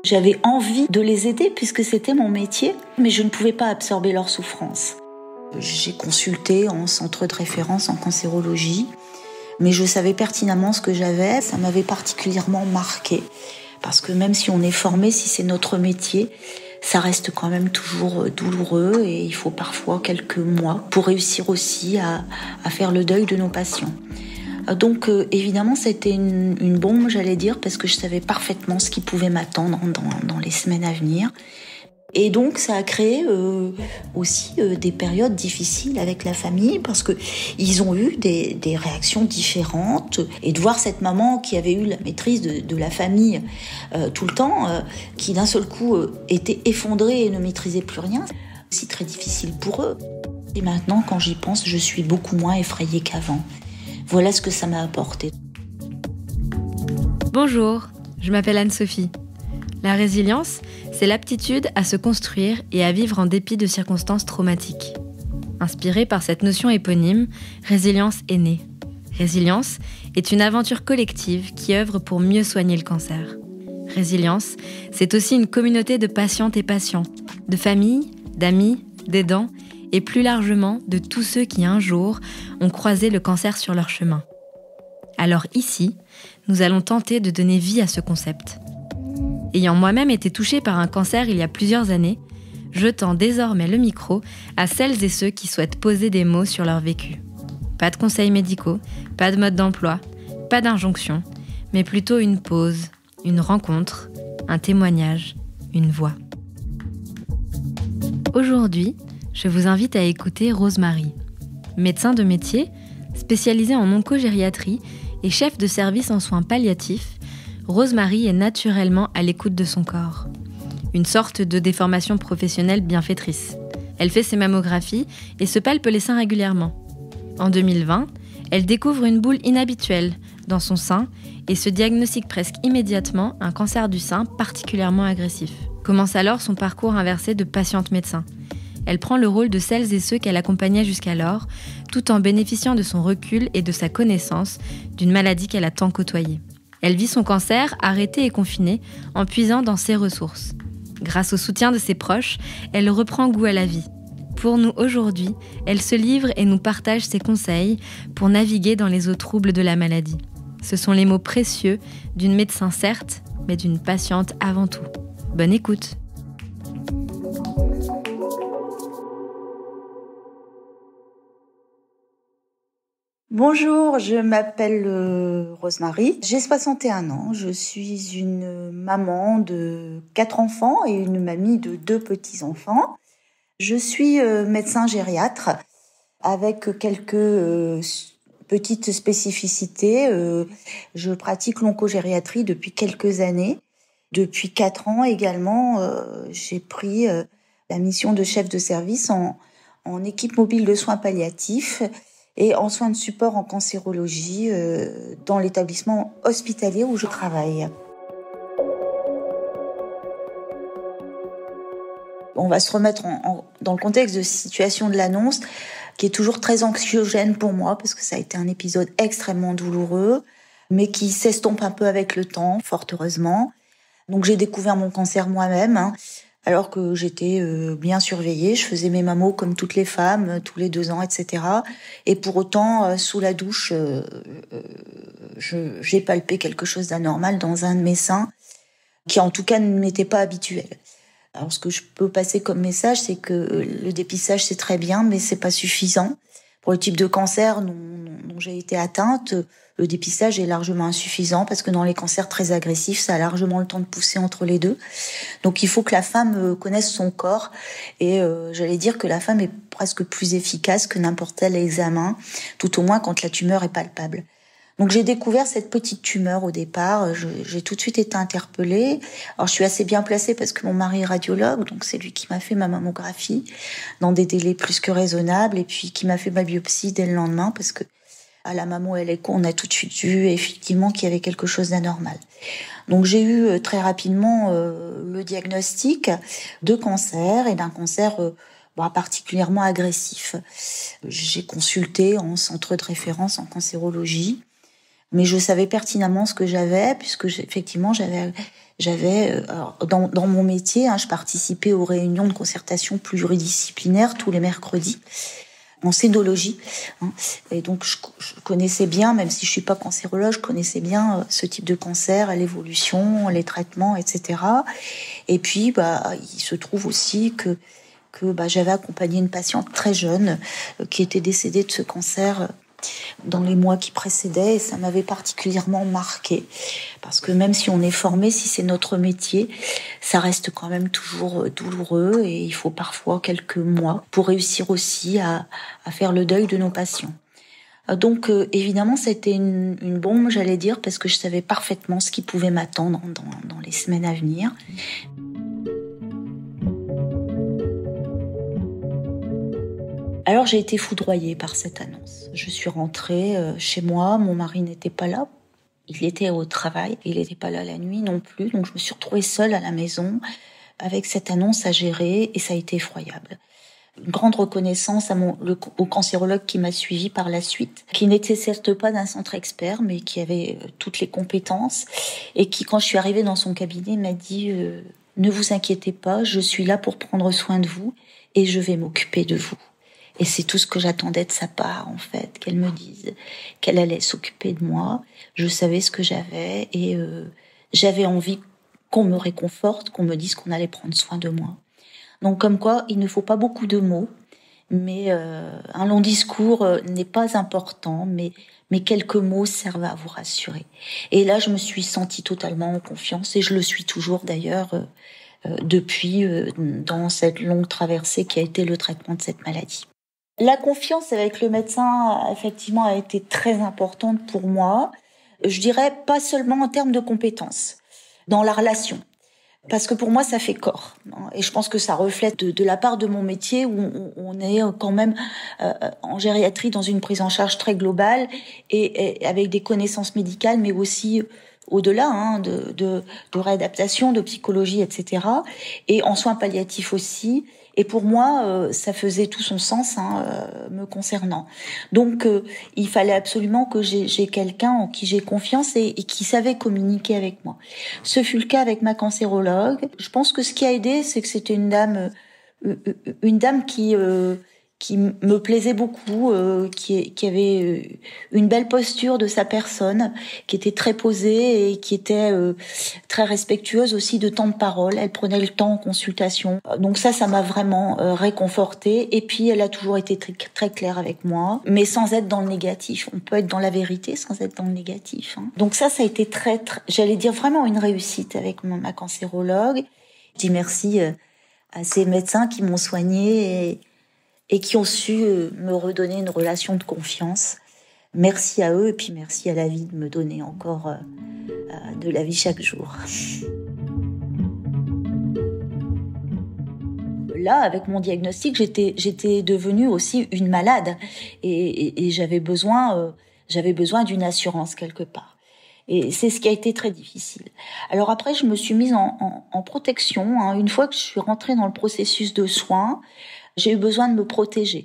J'avais envie de les aider puisque c'était mon métier, mais je ne pouvais pas absorber leur souffrance. J'ai consulté en centre de référence en cancérologie, mais je savais pertinemment ce que j'avais. Ça m'avait particulièrement marqué, parce que même si on est formé, si c'est notre métier, ça reste quand même toujours douloureux et il faut parfois quelques mois pour réussir aussi à faire le deuil de nos patients. Donc évidemment, c'était une bombe, j'allais dire, parce que je savais parfaitement ce qui pouvait m'attendre dans les semaines à venir. Et donc ça a créé aussi des périodes difficiles avec la famille parce que ils ont eu des réactions différentes, et de voir cette maman qui avait eu la maîtrise de la famille tout le temps, qui d'un seul coup était effondrée et ne maîtrisait plus rien, c'est très difficile pour eux. Et maintenant, quand j'y pense, je suis beaucoup moins effrayée qu'avant. Voilà ce que ça m'a apporté. Bonjour, je m'appelle Anne-Sophie. La résilience, c'est l'aptitude à se construire et à vivre en dépit de circonstances traumatiques. Inspirée par cette notion éponyme, Résilience est née. Résilience est une aventure collective qui œuvre pour mieux soigner le cancer. Résilience, c'est aussi une communauté de patientes et patients, de familles, d'amis, d'aidants et plus largement de tous ceux qui un jour ont croisé le cancer sur leur chemin. Alors ici, nous allons tenter de donner vie à ce concept. Ayant moi-même été touchée par un cancer il y a plusieurs années, je tends désormais le micro à celles et ceux qui souhaitent poser des mots sur leur vécu. Pas de conseils médicaux, pas de mode d'emploi, pas d'injonction, mais plutôt une pause, une rencontre, un témoignage, une voix. Aujourd'hui, je vous invite à écouter Rose-Marie. Médecin de métier, spécialisée en oncogériatrie et chef de service en soins palliatifs, Rose-Marie est naturellement à l'écoute de son corps. Une sorte de déformation professionnelle bienfaitrice. Elle fait ses mammographies et se palpe les seins régulièrement. En 2020, elle découvre une boule inhabituelle dans son sein et se diagnostique presque immédiatement un cancer du sein particulièrement agressif. Commence alors son parcours inversé de patiente médecin. Elle prend le rôle de celles et ceux qu'elle accompagnait jusqu'alors, tout en bénéficiant de son recul et de sa connaissance d'une maladie qu'elle a tant côtoyée. Elle vit son cancer arrêté et confiné en puisant dans ses ressources. Grâce au soutien de ses proches, elle reprend goût à la vie. Pour nous aujourd'hui, elle se livre et nous partage ses conseils pour naviguer dans les eaux troubles de la maladie. Ce sont les mots précieux d'une médecin certes, mais d'une patiente avant tout. Bonne écoute. Bonjour, je m'appelle Rose-Marie, j'ai 61 ans, je suis une maman de 4 enfants et une mamie de 2 petits-enfants. Je suis médecin gériatre avec quelques petites spécificités. Je pratique l'oncogériatrie depuis quelques années. Depuis 4 ans également, j'ai pris la mission de chef de service en équipe mobile de soins palliatifs et en soins de support en cancérologie dans l'établissement hospitalier où je travaille. On va se remettre dans le contexte de situation de l'annonce, qui est toujours très anxiogène pour moi, parce que ça a été un épisode extrêmement douloureux, mais qui s'estompe un peu avec le temps, fort heureusement. Donc j'ai découvert mon cancer moi-même, alors que j'étais bien surveillée. Je faisais mes mammos comme toutes les femmes, tous les 2 ans, etc. Et pour autant, sous la douche, j'ai palpé quelque chose d'anormal dans un de mes seins, qui en tout cas ne m'était pas habituel. Alors ce que je peux passer comme message, c'est que le dépistage c'est très bien, mais c'est pas suffisant. Pour le type de cancer dont j'ai été atteinte, le dépistage est largement insuffisant parce que dans les cancers très agressifs, ça a largement le temps de pousser entre les deux. Donc il faut que la femme connaisse son corps et j'allais dire que la femme est presque plus efficace que n'importe quel examen, tout au moins quand la tumeur est palpable. Donc j'ai découvert cette petite tumeur au départ, j'ai tout de suite été interpellée. Alors je suis assez bien placée parce que mon mari est radiologue, donc c'est lui qui m'a fait ma mammographie dans des délais plus que raisonnables et puis qui m'a fait ma biopsie dès le lendemain parce que à la mammo et à l'écho, on a tout de suite vu effectivement qu'il y avait quelque chose d'anormal. Donc j'ai eu très rapidement le diagnostic de cancer et d'un cancer particulièrement agressif. J'ai consulté en centre de référence en cancérologie. Mais je savais pertinemment ce que j'avais, puisque effectivement dans mon métier, je participais aux réunions de concertation pluridisciplinaires tous les mercredis en cénologie. Et donc je connaissais bien, même si je suis pas cancérologue, je connaissais bien ce type de cancer, l'évolution, les traitements, etc. Et puis il se trouve aussi que j'avais accompagné une patiente très jeune qui était décédée de ce cancer dans les mois qui précédaient, et ça m'avait particulièrement marquée, parce que même si on est formé, si c'est notre métier, ça reste quand même toujours douloureux, et il faut parfois quelques mois pour réussir aussi à faire le deuil de nos patients. Donc évidemment, c'était une bombe, j'allais dire, parce que je savais parfaitement ce qui pouvait m'attendre dans les semaines à venir. Alors j'ai été foudroyée par cette annonce. Je suis rentrée chez moi, mon mari n'était pas là, il était au travail, il n'était pas là la nuit non plus, donc je me suis retrouvée seule à la maison avec cette annonce à gérer, et ça a été effroyable. Une grande reconnaissance au cancérologue qui m'a suivie par la suite, qui n'était certes pas d'un centre expert, mais qui avait toutes les compétences, et qui, quand je suis arrivée dans son cabinet, m'a dit ne vous inquiétez pas, je suis là pour prendre soin de vous et je vais m'occuper de vous. Et c'est tout ce que j'attendais de sa part, en fait, qu'elle me dise qu'elle allait s'occuper de moi. Je savais ce que j'avais, et j'avais envie qu'on me réconforte, qu'on me dise qu'on allait prendre soin de moi. Donc comme quoi, il ne faut pas beaucoup de mots, mais un long discours n'est pas important, mais quelques mots servent à vous rassurer. Et là, je me suis sentie totalement en confiance, et je le suis toujours d'ailleurs depuis dans cette longue traversée qui a été le traitement de cette maladie. La confiance avec le médecin, effectivement, a été très importante pour moi. Je dirais pas seulement en termes de compétences, dans la relation. Parce que pour moi, ça fait corps. Et je pense que ça reflète de la part de mon métier, où on est quand même en gériatrie dans une prise en charge très globale, et avec des connaissances médicales, mais aussi au-delà de réadaptation, de psychologie, etc. Et en soins palliatifs aussi. Et pour moi, ça faisait tout son sens me concernant. Donc, il fallait absolument que j'ai quelqu'un en qui j'ai confiance et qui savait communiquer avec moi. Ce fut le cas avec ma cancérologue. Je pense que ce qui a aidé, c'est que c'était une dame qui me plaisait beaucoup, qui avait une belle posture de sa personne, qui était très posée et qui était très respectueuse aussi de temps de parole. Elle prenait le temps en consultation. Donc ça m'a vraiment réconfortée. Et puis elle a toujours été très, très claire avec moi, mais sans être dans le négatif. On peut être dans la vérité sans être dans le négatif. Donc ça a été très, très, j'allais dire vraiment une réussite avec ma cancérologue. Je dis merci à ces médecins qui m'ont soignée et qui ont su me redonner une relation de confiance. Merci à eux, et puis merci à la vie de me donner encore de la vie chaque jour. Là, avec mon diagnostic, j'étais devenue aussi une malade, et j'avais besoin d'une assurance quelque part. Et c'est ce qui a été très difficile. Alors après, je me suis mise en protection. Une fois que je suis rentrée dans le processus de soins, j'ai eu besoin de me protéger.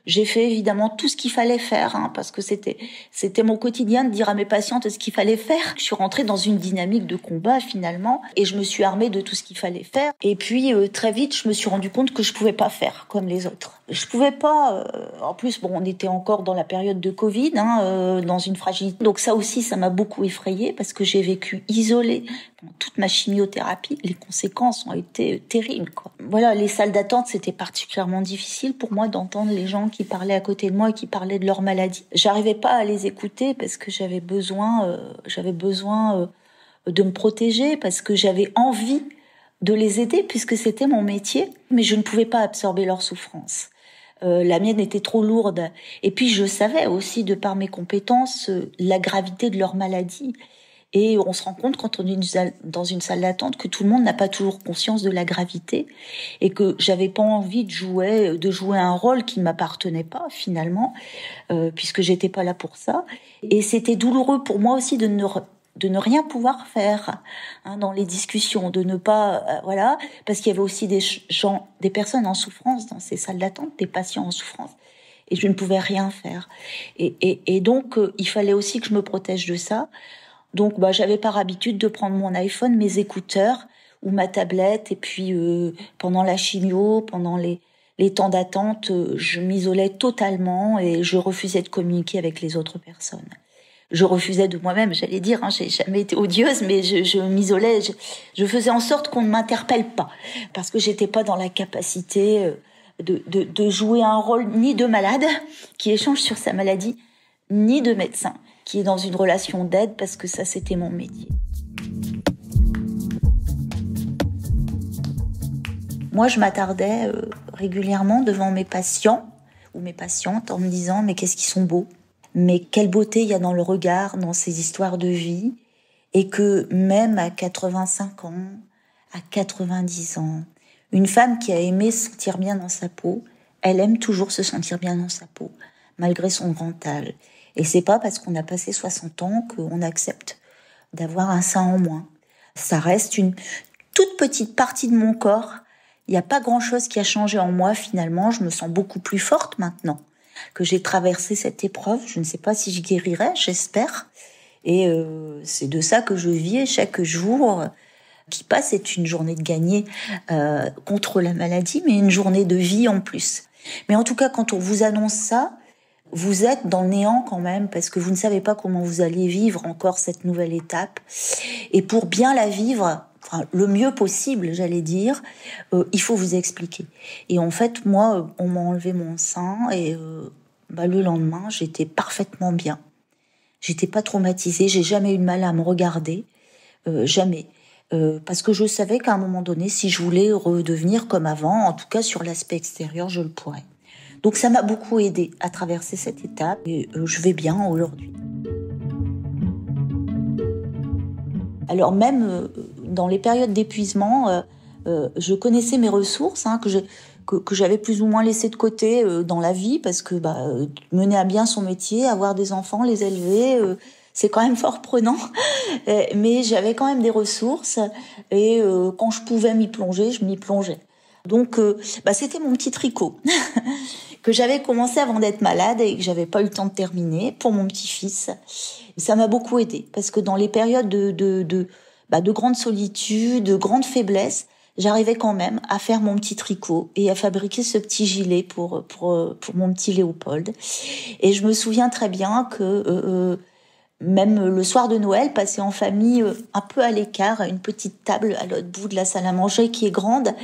J'ai fait évidemment tout ce qu'il fallait faire, parce que c'était mon quotidien de dire à mes patientes ce qu'il fallait faire. Je suis rentrée dans une dynamique de combat finalement, et je me suis armée de tout ce qu'il fallait faire. Et puis très vite, je me suis rendu compte que je pouvais pas faire comme les autres. Je pouvais pas. En plus, on était encore dans la période de Covid, dans une fragilité. Donc ça aussi, ça m'a beaucoup effrayée, parce que j'ai vécu isolée pendant toute ma chimiothérapie. Les conséquences ont été terribles, quoi. Voilà, les salles d'attente, c'était particulièrement difficile pour moi d'entendre les gens qui parlaient à côté de moi et qui parlaient de leur maladie. J'arrivais pas à les écouter parce que j'avais besoin de me protéger, parce que j'avais envie de les aider puisque c'était mon métier, mais je ne pouvais pas absorber leur souffrance. La mienne était trop lourde. Et puis je savais aussi, de par mes compétences, la gravité de leur maladie. Et on se rend compte quand on est dans une salle d'attente que tout le monde n'a pas toujours conscience de la gravité, et que j'avais pas envie de jouer un rôle qui ne m'appartenait pas finalement, puisque j'étais pas là pour ça. Et c'était douloureux pour moi aussi de ne rien pouvoir faire dans les discussions, de ne pas parce qu'il y avait aussi des personnes en souffrance dans ces salles d'attente, des patients en souffrance. et je ne pouvais rien faire. Et donc, il fallait aussi que je me protège de ça. Donc, j'avais par habitude de prendre mon iPhone, mes écouteurs ou ma tablette, et puis pendant la chimio, pendant les temps d'attente, je m'isolais totalement et je refusais de communiquer avec les autres personnes. Je refusais de moi-même, j'allais dire, j'ai jamais été odieuse, mais je m'isolais, je faisais en sorte qu'on ne m'interpelle pas, parce que j'étais pas dans la capacité de jouer un rôle ni de malade qui échange sur sa maladie, ni de médecin qui est dans une relation d'aide, parce que ça, c'était mon métier. Moi, je m'attardais régulièrement devant mes patients ou mes patientes en me disant « mais qu'est-ce qu'ils sont beaux !» Mais quelle beauté il y a dans le regard, dans ces histoires de vie, et que même à 85 ans, à 90 ans, une femme qui a aimé se sentir bien dans sa peau, elle aime toujours se sentir bien dans sa peau, malgré son grand âge. Et c'est pas parce qu'on a passé 60 ans qu'on accepte d'avoir un sein en moins. Ça reste une toute petite partie de mon corps. Il n'y a pas grand-chose qui a changé en moi finalement. Je me sens beaucoup plus forte maintenant que j'ai traversé cette épreuve. Je ne sais pas si je guérirai, j'espère. Et c'est de ça que je vis. Et chaque jour qui passe est une journée de gagner contre la maladie, mais une journée de vie en plus. Mais en tout cas, quand on vous annonce ça, vous êtes dans le néant quand même, parce que vous ne savez pas comment vous allez vivre encore cette nouvelle étape. Et pour bien la vivre, le mieux possible, j'allais dire, il faut vous expliquer. Et en fait, moi, on m'a enlevé mon sein et le lendemain, j'étais parfaitement bien. J'étais pas traumatisée, j'ai jamais eu de mal à me regarder, jamais. Parce que je savais qu'à un moment donné, si je voulais redevenir comme avant, en tout cas sur l'aspect extérieur, je le pourrais. Donc ça m'a beaucoup aidée à traverser cette étape et je vais bien aujourd'hui. Alors même dans les périodes d'épuisement, je connaissais mes ressources que j'avais plus ou moins laissées de côté dans la vie parce que mener à bien son métier, avoir des enfants, les élever, c'est quand même fort prenant. Mais j'avais quand même des ressources et quand je pouvais m'y plonger, je m'y plongeais. Donc c'était mon petit tricot que j'avais commencé avant d'être malade et que j'avais pas eu le temps de terminer pour mon petit-fils. Ça m'a beaucoup aidée parce que dans les périodes de grande solitude, de grande faiblesse, j'arrivais quand même à faire mon petit tricot et à fabriquer ce petit gilet pour mon petit Léopold. Et je me souviens très bien que même le soir de Noël, passé en famille, un peu à l'écart, à une petite table à l'autre bout de la salle à manger qui est grande,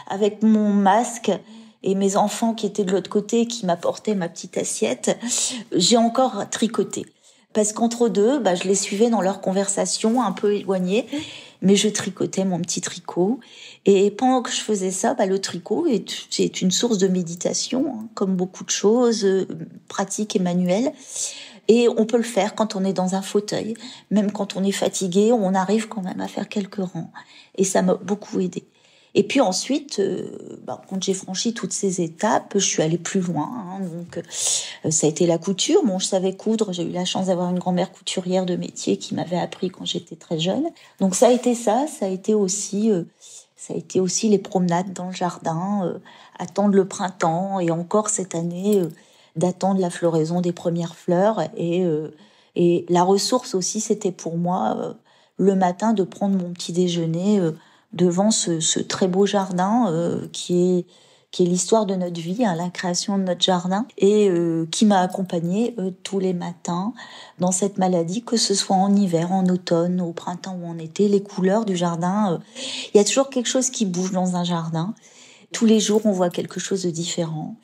avec mon masque et mes enfants qui étaient de l'autre côté, qui m'apportaient ma petite assiette, j'ai encore tricoté. Parce qu'entre deux, je les suivais dans leurs conversations un peu éloignées, mais je tricotais mon petit tricot. Et pendant que je faisais ça, le tricot est une source de méditation, comme beaucoup de choses, pratiques et manuelles. Et on peut le faire quand on est dans un fauteuil. Même quand on est fatigué, on arrive quand même à faire quelques rangs. Et ça m'a beaucoup aidée. Et puis ensuite, quand j'ai franchi toutes ces étapes, je suis allée plus loin. Donc, ça a été la couture. Bon, je savais coudre. J'ai eu la chance d'avoir une grand-mère couturière de métier qui m'avait appris quand j'étais très jeune. Donc, ça a été ça. Ça a été aussi les promenades dans le jardin, attendre le printemps. Et encore cette année, d'attendre la floraison des premières fleurs. Et la ressource aussi, c'était pour moi, le matin, de prendre mon petit déjeuner devant ce très beau jardin qui est l'histoire de notre vie, la création de notre jardin, et qui m'a accompagnée tous les matins dans cette maladie, que ce soit en hiver, en automne, au printemps ou en été. Les couleurs du jardin, il y a toujours quelque chose qui bouge dans un jardin. Tous les jours, on voit quelque chose de différent.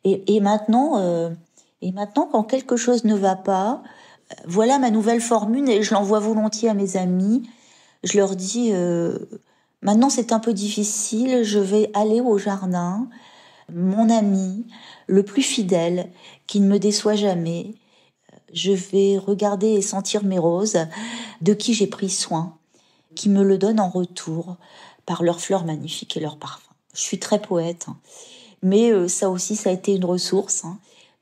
Et maintenant, quand quelque chose ne va pas, voilà ma nouvelle formule et je l'envoie volontiers à mes amis. Je leur dis... Maintenant, c'est un peu difficile, je vais aller au jardin, mon ami, le plus fidèle, qui ne me déçoit jamais. Je vais regarder et sentir mes roses, de qui j'ai pris soin, qui me le donnent en retour, par leurs fleurs magnifiques et leurs parfums. Je suis très poète, mais ça aussi, ça a été une ressource.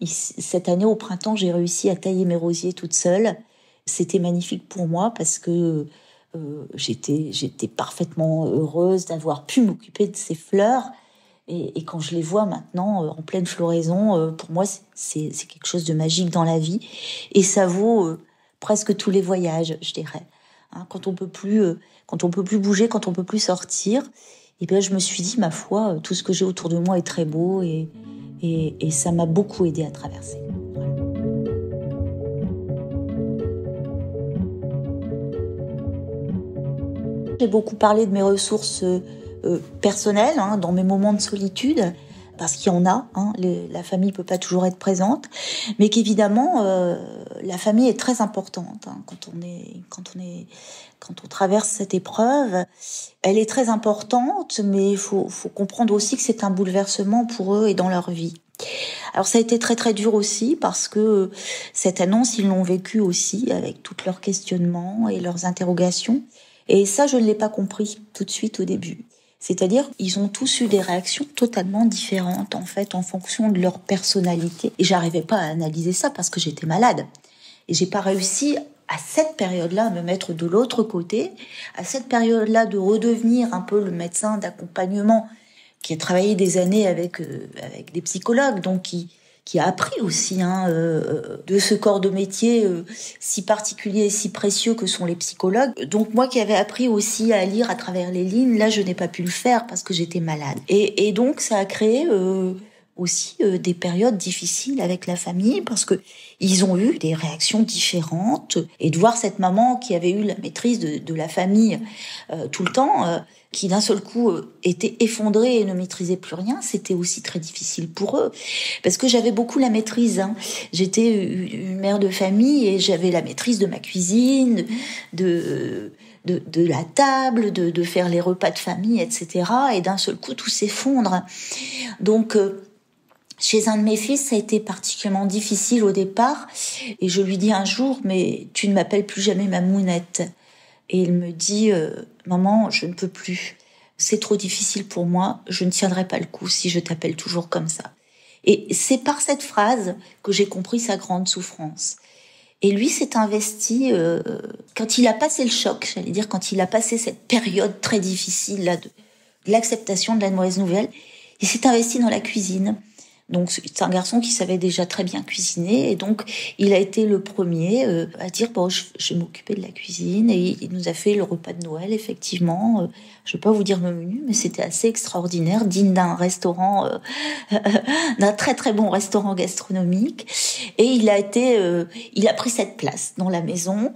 Cette année, au printemps, j'ai réussi à tailler mes rosiers toute seule. C'était magnifique pour moi parce que j'étais parfaitement heureuse d'avoir pu m'occuper de ces fleurs Et quand je les vois maintenant en pleine floraison, pour moi, c'est quelque chose de magique dans la vie. Et ça vaut presque tous les voyages, je dirais. Hein, quand on peut plus bouger, quand on peut plus sortir, et bien je me suis dit, ma foi, tout ce que j'ai autour de moi est très beau et ça m'a beaucoup aidé à traverser. Voilà. J'ai beaucoup parlé de mes ressources personnelles, hein, dans mes moments de solitude, parce qu'il y en a, hein, la famille peut pas toujours être présente, mais qu'évidemment la famille est très importante, hein, quand on traverse cette épreuve, elle est très importante, mais il faut comprendre aussi que c'est un bouleversement pour eux et dans leur vie. Alors ça a été très très dur aussi parce que cette annonce, ils l'ont vécue aussi avec tous leurs questionnements et leurs interrogations. Et ça, je ne l'ai pas compris tout de suite au début. C'est-à-dire, ils ont tous eu des réactions totalement différentes, en fait, en fonction de leur personnalité. Et j'arrivais pas à analyser ça parce que j'étais malade. Et j'ai pas réussi, à cette période-là, à me mettre de l'autre côté, à cette période-là, de redevenir un peu le médecin d'accompagnement qui a travaillé des années avec des psychologues, donc qui a appris aussi de ce corps de métier si particulier et si précieux que sont les psychologues. Donc moi qui avais appris aussi à lire à travers les lignes, là je n'ai pas pu le faire parce que j'étais malade. Et donc ça a créé aussi des périodes difficiles avec la famille parce que ils ont eu des réactions différentes. Et de voir cette maman qui avait eu la maîtrise de la famille tout le temps, qui d'un seul coup était effondrée et ne maîtrisait plus rien, c'était aussi très difficile pour eux. Parce que j'avais beaucoup la maîtrise. Hein. J'étais une mère de famille et j'avais la maîtrise de ma cuisine, de la table, de faire les repas de famille, etc. Et d'un seul coup, tout s'effondre. Donc, chez un de mes fils, ça a été particulièrement difficile au départ. Et je lui dis un jour, mais tu ne m'appelles plus jamais Mamounette. Et il me dit, maman, je ne peux plus. C'est trop difficile pour moi. Je ne tiendrai pas le coup si je t'appelle toujours comme ça. Et c'est par cette phrase que j'ai compris sa grande souffrance. Et lui s'est investi, quand il a passé le choc, j'allais dire, quand il a passé cette période très difficile là, de l'acceptation de la mauvaise nouvelle, il s'est investi dans la cuisine. Donc c'est un garçon qui savait déjà très bien cuisiner et donc il a été le premier à dire bon je vais m'occuper de la cuisine et il nous a fait le repas de Noël effectivement. Je vais pas vous dire le menu mais c'était assez extraordinaire, digne d'un restaurant, d'un très très bon restaurant gastronomique. Et il a pris cette place dans la maison.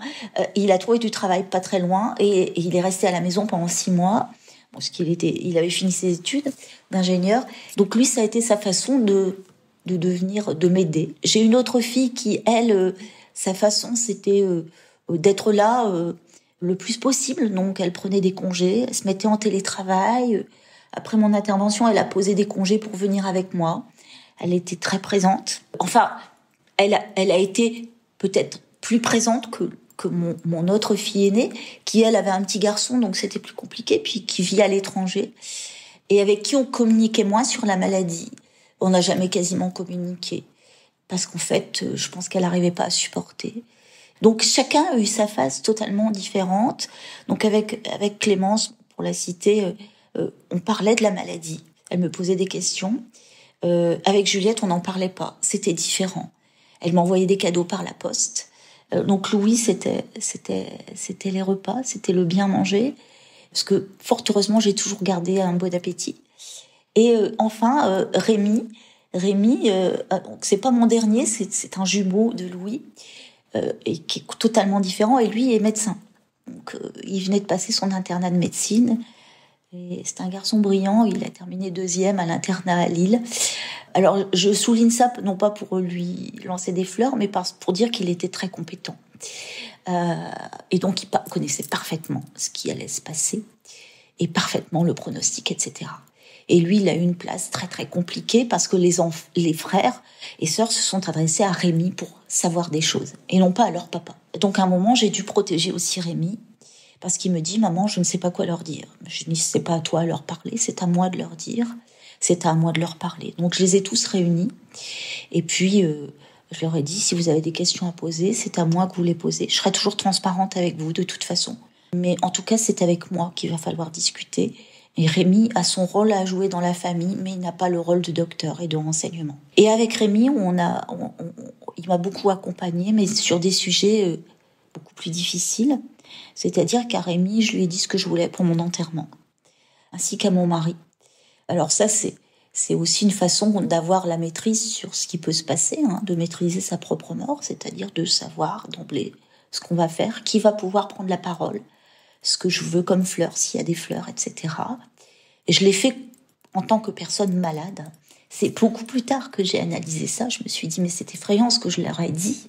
Il a trouvé du travail pas très loin et il est resté à la maison pendant 6 mois. Parce il avait fini ses études d'ingénieur. Donc lui, ça a été sa façon de m'aider. J'ai une autre fille qui, elle, sa façon, c'était d'être là le plus possible. Donc elle prenait des congés, elle se mettait en télétravail. Après mon intervention, elle a posé des congés pour venir avec moi. Elle était très présente. Enfin, elle a été peut-être plus présente que mon autre fille aînée, qui elle avait un petit garçon, donc c'était plus compliqué, puis qui vit à l'étranger, et avec qui on communiquait moins sur la maladie. On n'a jamais quasiment communiqué, parce qu'en fait, je pense qu'elle n'arrivait pas à supporter. Donc chacun a eu sa phase totalement différente. Donc avec Clémence, pour la citer, on parlait de la maladie. Elle me posait des questions. Avec Juliette, on n'en parlait pas. C'était différent. Elle m'envoyait des cadeaux par la poste. Donc Louis, c'était les repas, c'était le bien manger, parce que fort heureusement, j'ai toujours gardé un bon appétit. Et enfin, Rémi, c'est pas mon dernier, c'est un jumeau de Louis, et qui est totalement différent, et lui est médecin. Donc il venait de passer son internat de médecine, et c'est un garçon brillant, il a terminé 2e à l'internat à Lille. Alors, je souligne ça non pas pour lui lancer des fleurs, mais pour dire qu'il était très compétent. Et donc, il connaissait parfaitement ce qui allait se passer, et parfaitement le pronostic, etc. Et lui, il a eu une place très, très compliquée, parce que les frères et sœurs se sont adressés à Rémi pour savoir des choses, et non pas à leur papa. Donc, à un moment, j'ai dû protéger aussi Rémi, parce qu'il me dit « Maman, je ne sais pas quoi leur dire ». Je dis « C'est pas à toi à leur parler, c'est à moi de leur dire. C'est à moi de leur parler ». Donc je les ai tous réunis. Et puis je leur ai dit « Si vous avez des questions à poser, c'est à moi que vous les posez. Je serai toujours transparente avec vous de toute façon. Mais en tout cas, c'est avec moi qu'il va falloir discuter. Et Rémi a son rôle à jouer dans la famille, mais il n'a pas le rôle de docteur et de renseignement. Et avec Rémi, il m'a beaucoup accompagnée, mais sur des sujets beaucoup plus difficiles. C'est-à-dire qu'à Rémi, je lui ai dit ce que je voulais pour mon enterrement, ainsi qu'à mon mari. Alors ça, c'est aussi une façon d'avoir la maîtrise sur ce qui peut se passer, de maîtriser sa propre mort, c'est-à-dire de savoir d'emblée ce qu'on va faire, qui va pouvoir prendre la parole, ce que je veux comme fleurs, s'il y a des fleurs, etc. Et je l'ai fait en tant que personne malade. C'est beaucoup plus tard que j'ai analysé ça. Je me suis dit, mais c'est effrayant ce que je leur ai dit.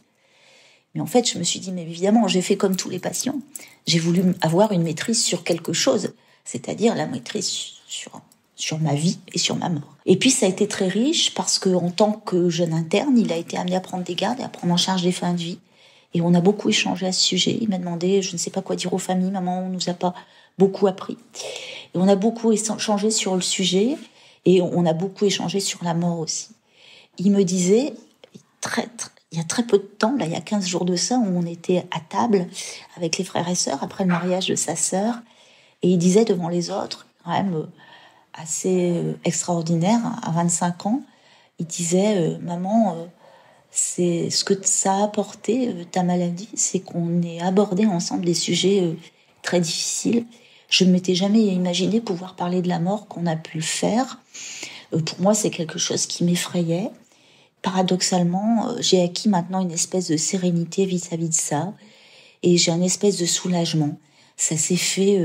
Mais en fait, je me suis dit, mais évidemment, j'ai fait comme tous les patients. J'ai voulu avoir une maîtrise sur quelque chose, c'est-à-dire la maîtrise sur ma vie et sur ma mort. Et puis, ça a été très riche parce qu'en tant que jeune interne, il a été amené à prendre des gardes et à prendre en charge des fins de vie. Et on a beaucoup échangé à ce sujet. Il m'a demandé, je ne sais pas quoi dire aux familles, maman, on nous a pas beaucoup appris. Et on a beaucoup échangé sur le sujet et on a beaucoup échangé sur la mort aussi. Il me disait, il y a très peu de temps, là, il y a 15 jours de ça, où on était à table avec les frères et sœurs après le mariage de sa sœur, et il disait devant les autres, quand même assez extraordinaire, à 25 ans, il disait, maman, c'est ce que ça a apporté, ta maladie, c'est qu'on ait abordé ensemble des sujets très difficiles. Je ne m'étais jamais imaginé pouvoir parler de la mort qu'on a pu le faire. Pour moi, c'est quelque chose qui m'effrayait. Paradoxalement, j'ai acquis maintenant une espèce de sérénité vis-à-vis de ça, et j'ai une espèce de soulagement. Ça s'est fait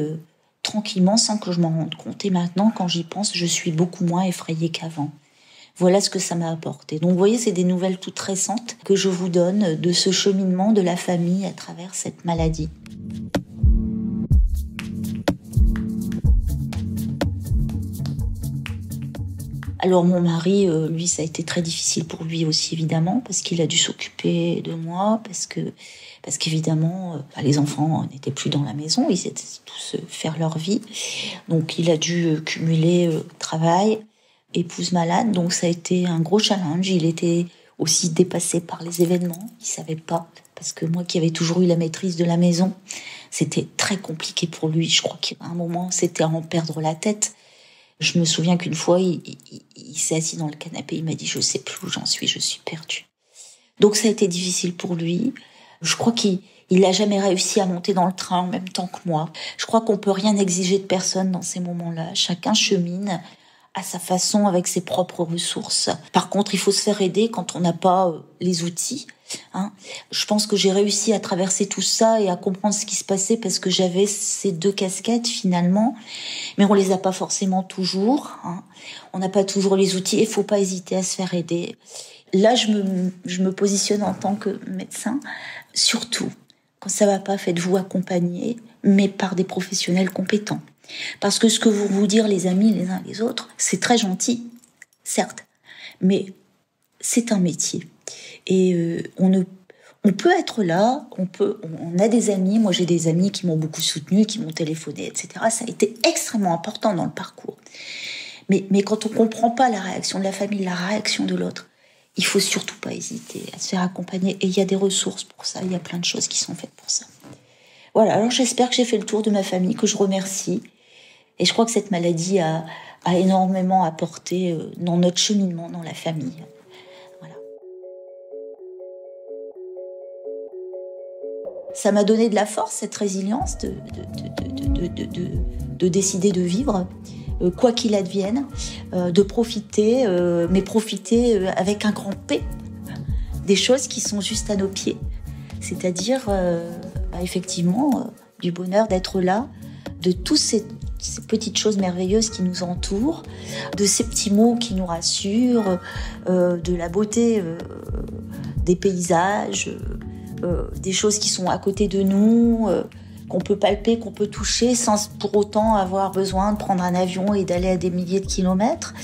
tranquillement, sans que je m'en rende compte. Et maintenant, quand j'y pense, je suis beaucoup moins effrayée qu'avant. Voilà ce que ça m'a apporté. Donc vous voyez, c'est des nouvelles toutes récentes que je vous donne de ce cheminement de la famille à travers cette maladie. Alors mon mari, lui, ça a été très difficile pour lui aussi, évidemment, parce qu'il a dû s'occuper de moi, parce qu'évidemment, les enfants n'étaient plus dans la maison, ils étaient tous faire leur vie. Donc il a dû cumuler travail, épouse malade, donc ça a été un gros challenge. Il était aussi dépassé par les événements, il savait pas, parce que moi qui avais toujours eu la maîtrise de la maison, c'était très compliqué pour lui. Je crois qu'à un moment, c'était à en perdre la tête. Je me souviens qu'une fois, il s'est assis dans le canapé, il m'a dit « Je sais plus où j'en suis, je suis perdue ». Donc ça a été difficile pour lui. Je crois qu'il n'a jamais réussi à monter dans le train en même temps que moi. Je crois qu'on peut rien exiger de personne dans ces moments-là. Chacun chemine à sa façon, avec ses propres ressources. Par contre, il faut se faire aider quand on n'a pas les outils. Je pense que j'ai réussi à traverser tout ça et à comprendre ce qui se passait parce que j'avais ces deux casquettes finalement, mais on les a pas forcément toujours. On n'a pas toujours les outils et il faut pas hésiter à se faire aider. Là, je me positionne en tant que médecin, surtout quand ça va pas, faites-vous accompagner, mais par des professionnels compétents. Parce que ce que vont vous dire les amis les uns les autres, c'est très gentil, certes, mais c'est un métier. Et on peut être là, on a des amis, moi j'ai des amis qui m'ont beaucoup soutenu, qui m'ont téléphoné, etc. Ça a été extrêmement important dans le parcours. Mais quand on comprend pas la réaction de la famille, la réaction de l'autre, il faut surtout pas hésiter à se faire accompagner. Et il y a des ressources pour ça, il y a plein de choses qui sont faites pour ça. Voilà, alors j'espère que j'ai fait le tour de ma famille, que je remercie. Et je crois que cette maladie a énormément apporté dans notre cheminement, dans la famille. Voilà. Ça m'a donné de la force, cette résilience de décider de vivre, quoi qu'il advienne, de profiter, mais profiter avec un grand P, des choses qui sont juste à nos pieds. C'est-à-dire, effectivement, du bonheur d'être là, de tous ces petites choses merveilleuses qui nous entourent, de ces petits mots qui nous rassurent, de la beauté des paysages, des choses qui sont à côté de nous, qu'on peut palper, qu'on peut toucher, sans pour autant avoir besoin de prendre un avion et d'aller à des milliers de kilomètres.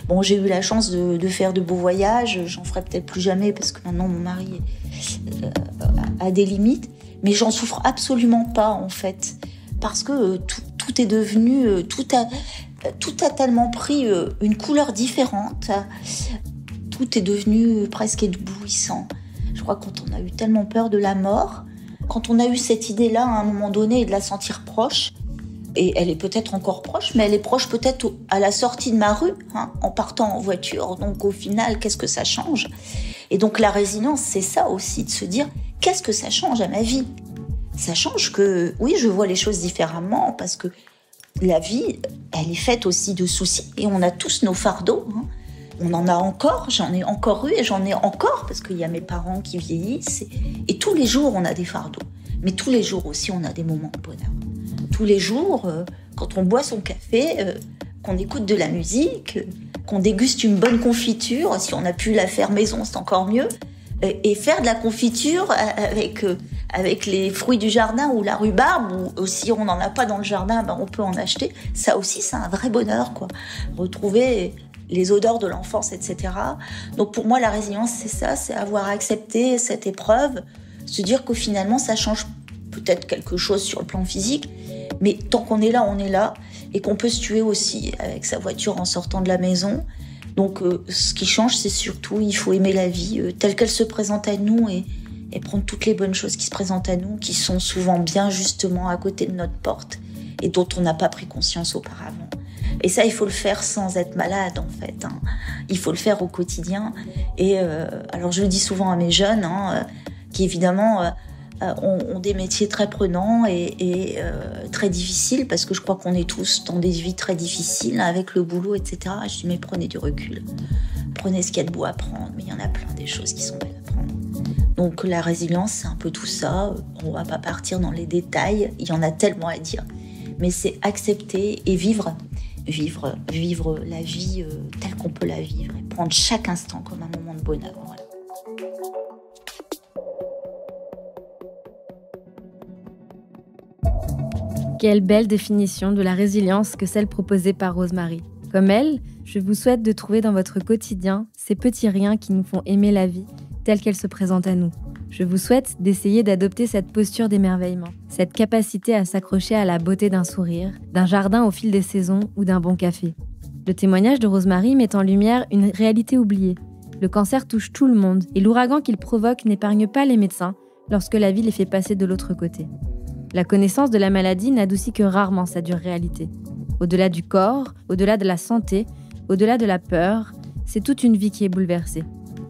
Bon, j'ai eu la chance de faire de beaux voyages, j'en ferai peut-être plus jamais parce que maintenant mon mari a des limites, mais j'en souffre absolument pas en fait, parce que tout est devenu, tout a tellement pris une couleur différente, tout est devenu presque éblouissant. Je crois que quand on a eu tellement peur de la mort, quand on a eu cette idée-là à un moment donné et de la sentir proche, Et elle est peut-être encore proche, mais elle est proche peut-être à la sortie de ma rue, en partant en voiture. Donc au final, qu'est-ce que ça change ? Et donc la résilience, c'est ça aussi, de se dire, qu'est-ce que ça change à ma vie ? Ça change que, oui, je vois les choses différemment, parce que la vie, elle est faite aussi de soucis, et on a tous nos fardeaux. On en a encore, j'en ai encore eu, et j'en ai encore, parce qu'il y a mes parents qui vieillissent. Et tous les jours, on a des fardeaux. Mais tous les jours aussi, on a des moments de bonheur. Tous les jours, quand on boit son café, qu'on écoute de la musique, qu'on déguste une bonne confiture, si on a pu la faire maison, c'est encore mieux, et faire de la confiture avec les fruits du jardin ou la rhubarbe, ou si on n'en a pas dans le jardin, on peut en acheter. Ça aussi, c'est un vrai bonheur, quoi. Retrouver les odeurs de l'enfance, etc. Donc pour moi, la résilience, c'est ça, c'est avoir accepté cette épreuve, se dire que finalement, ça change peut-être quelque chose sur le plan physique, mais tant qu'on est là, on est là, et qu'on peut se tuer aussi avec sa voiture en sortant de la maison. Donc ce qui change, c'est surtout, il faut aimer la vie telle qu'elle se présente à nous, et prendre toutes les bonnes choses qui se présentent à nous, qui sont souvent bien justement à côté de notre porte, et dont on n'a pas pris conscience auparavant. Et ça, il faut le faire sans être malade, en fait. Il faut le faire au quotidien. Et alors, je le dis souvent à mes jeunes, qui évidemment ont des métiers très prenants et très difficiles, parce que je crois qu'on est tous dans des vies très difficiles, avec le boulot, etc. Je dis, mais prenez du recul. Prenez ce qu'il y a de beau à prendre, mais il y en a plein des choses qui sont belles à prendre. Donc la résilience, c'est un peu tout ça. On va pas partir dans les détails, il y en a tellement à dire. Mais c'est accepter et vivre la vie telle qu'on peut la vivre, et prendre chaque instant comme un moment de bonheur. Voilà. Quelle belle définition de la résilience que celle proposée par Rose Marie. Comme elle, je vous souhaite de trouver dans votre quotidien ces petits riens qui nous font aimer la vie telle qu'elle se présente à nous. Je vous souhaite d'essayer d'adopter cette posture d'émerveillement, cette capacité à s'accrocher à la beauté d'un sourire, d'un jardin au fil des saisons ou d'un bon café. Le témoignage de Rose Marie met en lumière une réalité oubliée. Le cancer touche tout le monde et l'ouragan qu'il provoque n'épargne pas les médecins lorsque la vie les fait passer de l'autre côté. La connaissance de la maladie n'adoucit que rarement sa dure réalité. Au-delà du corps, au-delà de la santé, au-delà de la peur, c'est toute une vie qui est bouleversée.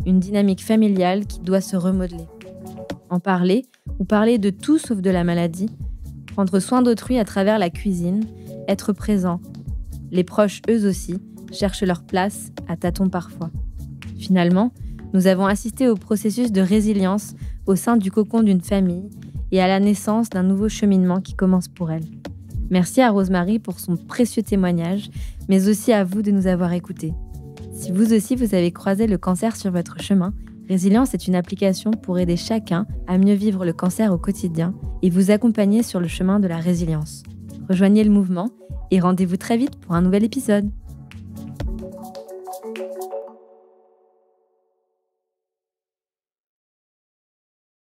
Une dynamique familiale qui doit se remodeler. En parler, ou parler de tout sauf de la maladie, prendre soin d'autrui à travers la cuisine, être présent. Les proches, eux aussi, cherchent leur place, à tâtons parfois. Finalement, nous avons assisté au processus de résilience au sein du cocon d'une famille et à la naissance d'un nouveau cheminement qui commence pour elle. Merci à Rose Marie pour son précieux témoignage, mais aussi à vous de nous avoir écoutés. Si vous aussi vous avez croisé le cancer sur votre chemin, Résilience est une application pour aider chacun à mieux vivre le cancer au quotidien et vous accompagner sur le chemin de la résilience. Rejoignez le mouvement et rendez-vous très vite pour un nouvel épisode.